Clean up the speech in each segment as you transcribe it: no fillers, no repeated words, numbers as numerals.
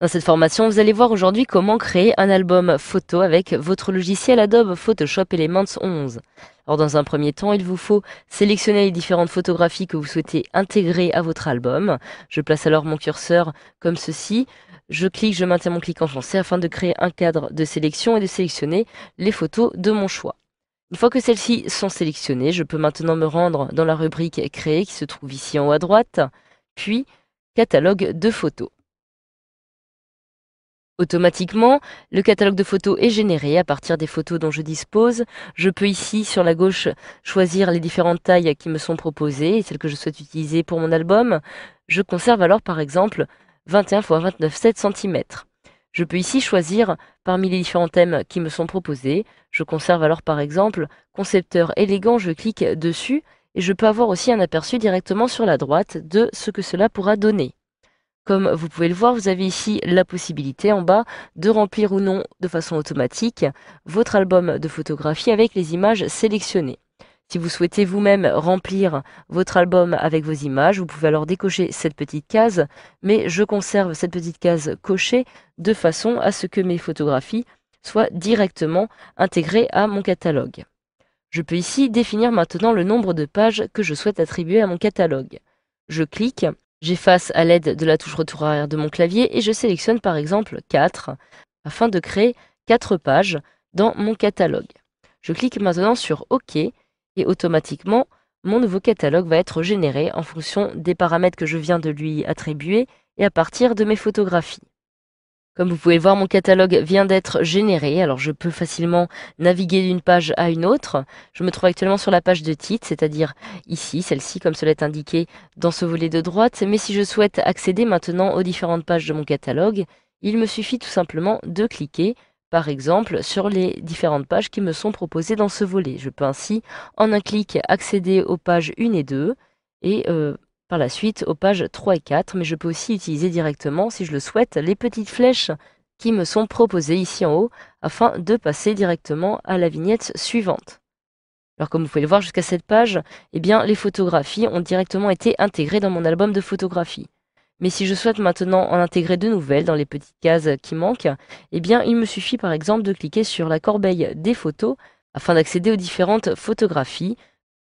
Dans cette formation, vous allez voir aujourd'hui comment créer un album photo avec votre logiciel Adobe Photoshop Elements 11. Alors dans un premier temps, il vous faut sélectionner les différentes photographies que vous souhaitez intégrer à votre album. Je place alors mon curseur comme ceci. Je clique, je maintiens mon clic enfoncé afin de créer un cadre de sélection et de sélectionner les photos de mon choix. Une fois que celles-ci sont sélectionnées, je peux maintenant me rendre dans la rubrique Créer qui se trouve ici en haut à droite, puis Catalogue de photos. Automatiquement, le catalogue de photos est généré à partir des photos dont je dispose. Je peux ici, sur la gauche, choisir les différentes tailles qui me sont proposées et celles que je souhaite utiliser pour mon album. Je conserve alors par exemple 21 x 29,7 cm. Je peux ici choisir parmi les différents thèmes qui me sont proposés. Je conserve alors par exemple concepteur élégant, je clique dessus et je peux avoir aussi un aperçu directement sur la droite de ce que cela pourra donner. Comme vous pouvez le voir, vous avez ici la possibilité en bas de remplir ou non de façon automatique votre album de photographie avec les images sélectionnées. Si vous souhaitez vous-même remplir votre album avec vos images, vous pouvez alors décocher cette petite case, mais je conserve cette petite case cochée de façon à ce que mes photographies soient directement intégrées à mon catalogue. Je peux ici définir maintenant le nombre de pages que je souhaite attribuer à mon catalogue. Je clique. J'efface à l'aide de la touche retour arrière de mon clavier et je sélectionne par exemple 4 afin de créer 4 pages dans mon catalogue. Je clique maintenant sur OK et automatiquement, mon nouveau catalogue va être généré en fonction des paramètres que je viens de lui attribuer et à partir de mes photographies. Comme vous pouvez le voir, mon catalogue vient d'être généré, alors je peux facilement naviguer d'une page à une autre. Je me trouve actuellement sur la page de titre, c'est-à-dire ici, celle-ci, comme cela est indiqué dans ce volet de droite. Mais si je souhaite accéder maintenant aux différentes pages de mon catalogue, il me suffit tout simplement de cliquer, par exemple, sur les différentes pages qui me sont proposées dans ce volet. Je peux ainsi, en un clic, accéder aux pages 1 et 2 et par la suite aux pages 3 et 4, mais je peux aussi utiliser directement, si je le souhaite, les petites flèches qui me sont proposées ici en haut, afin de passer directement à la vignette suivante. Alors comme vous pouvez le voir jusqu'à cette page, eh bien, les photographies ont directement été intégrées dans mon album de photographie. Mais si je souhaite maintenant en intégrer de nouvelles dans les petites cases qui manquent, eh bien, il me suffit par exemple de cliquer sur la corbeille des photos afin d'accéder aux différentes photographies.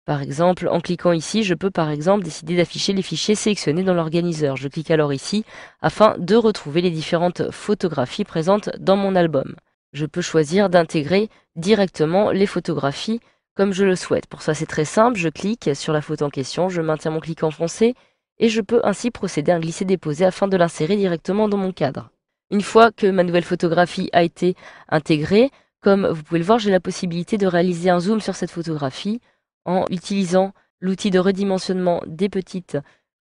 Par exemple, en cliquant ici, je peux par exemple décider d'afficher les fichiers sélectionnés dans l'organiseur. Je clique alors ici afin de retrouver les différentes photographies présentes dans mon album. Je peux choisir d'intégrer directement les photographies comme je le souhaite. Pour ça, c'est très simple. Je clique sur la photo en question, je maintiens mon clic enfoncé et je peux ainsi procéder à un glisser-déposer afin de l'insérer directement dans mon cadre. Une fois que ma nouvelle photographie a été intégrée, comme vous pouvez le voir, j'ai la possibilité de réaliser un zoom sur cette photographie en utilisant l'outil de redimensionnement des petites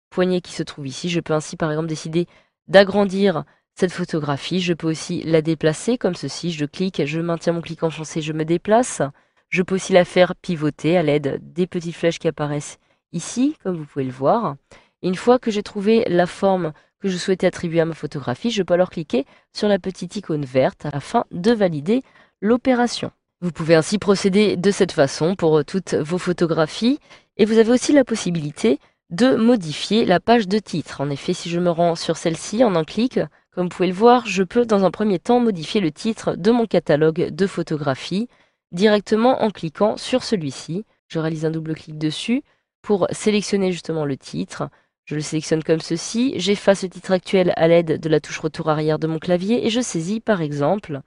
poignées qui se trouvent ici. Je peux ainsi par exemple décider d'agrandir cette photographie. Je peux aussi la déplacer comme ceci. Je clique, je maintiens mon clic enfoncé, je me déplace. Je peux aussi la faire pivoter à l'aide des petites flèches qui apparaissent ici, comme vous pouvez le voir. Et une fois que j'ai trouvé la forme que je souhaitais attribuer à ma photographie, je peux alors cliquer sur la petite icône verte afin de valider l'opération. Vous pouvez ainsi procéder de cette façon pour toutes vos photographies et vous avez aussi la possibilité de modifier la page de titre. En effet, si je me rends sur celle-ci en un clic, comme vous pouvez le voir, je peux dans un premier temps modifier le titre de mon catalogue de photographies directement en cliquant sur celui-ci. Je réalise un double clic dessus pour sélectionner justement le titre. Je le sélectionne comme ceci, j'efface le titre actuel à l'aide de la touche retour arrière de mon clavier et je saisis par exemple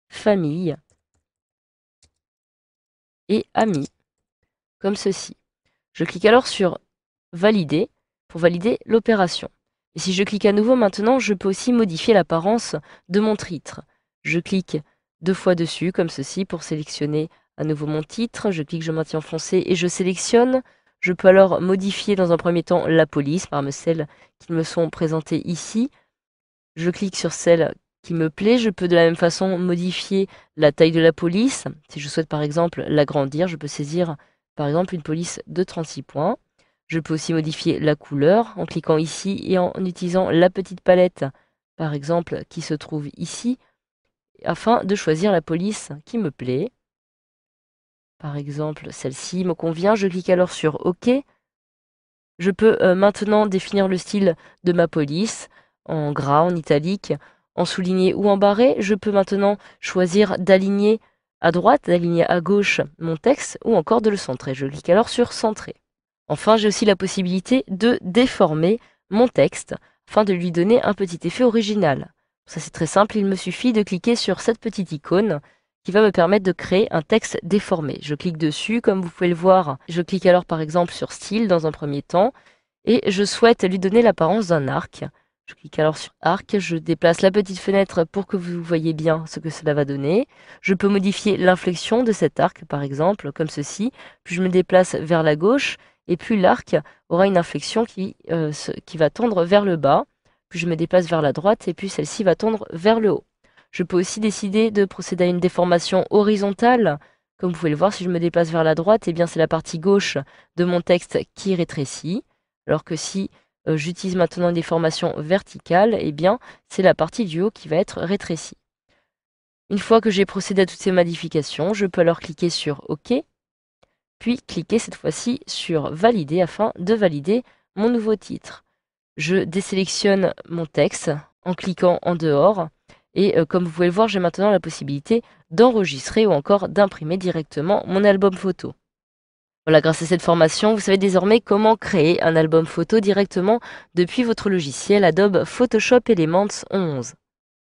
famille et amis, comme ceci. Je clique alors sur valider pour valider l'opération. Et si je clique à nouveau maintenant, je peux aussi modifier l'apparence de mon titre. Je clique 2 fois dessus, comme ceci, pour sélectionner à nouveau mon titre. Je clique, je maintiens enfoncé et je sélectionne. Je peux alors modifier dans un premier temps la police, parmi celles qui me sont présentées ici. Je clique sur celle qui me plaît. Je peux de la même façon modifier la taille de la police. Si je souhaite par exemple l'agrandir, je peux saisir par exemple une police de 36 points. Je peux aussi modifier la couleur en cliquant ici et en utilisant la petite palette, par exemple, qui se trouve ici, afin de choisir la police qui me plaît. Par exemple, celle-ci me convient. Je clique alors sur OK. Je peux maintenant définir le style de ma police en gras, en italique, en souligné ou en barré. Je peux maintenant choisir d'aligner à droite, d'aligner à gauche mon texte ou encore de le centrer. Je clique alors sur centrer. Enfin, j'ai aussi la possibilité de déformer mon texte afin de lui donner un petit effet original. Ça, c'est très simple, il me suffit de cliquer sur cette petite icône qui va me permettre de créer un texte déformé. Je clique dessus, comme vous pouvez le voir. Je clique alors par exemple sur style dans un premier temps et je souhaite lui donner l'apparence d'un arc. Je clique alors sur arc, je déplace la petite fenêtre pour que vous voyez bien ce que cela va donner. Je peux modifier l'inflexion de cet arc par exemple, comme ceci. Puis je me déplace vers la gauche et puis l'arc aura une inflexion qui va tendre vers le bas. Puis je me déplace vers la droite et puis celle-ci va tendre vers le haut. Je peux aussi décider de procéder à une déformation horizontale. Comme vous pouvez le voir, si je me déplace vers la droite, eh bien c'est la partie gauche de mon texte qui rétrécit. Alors que si j'utilise maintenant une déformation verticale, eh bien c'est la partie du haut qui va être rétrécie. Une fois que j'ai procédé à toutes ces modifications, je peux alors cliquer sur OK, puis cliquer cette fois-ci sur Valider afin de valider mon nouveau titre. Je désélectionne mon texte en cliquant en dehors et comme vous pouvez le voir, j'ai maintenant la possibilité d'enregistrer ou encore d'imprimer directement mon album photo. Voilà, grâce à cette formation, vous savez désormais comment créer un album photo directement depuis votre logiciel Adobe Photoshop Elements 11.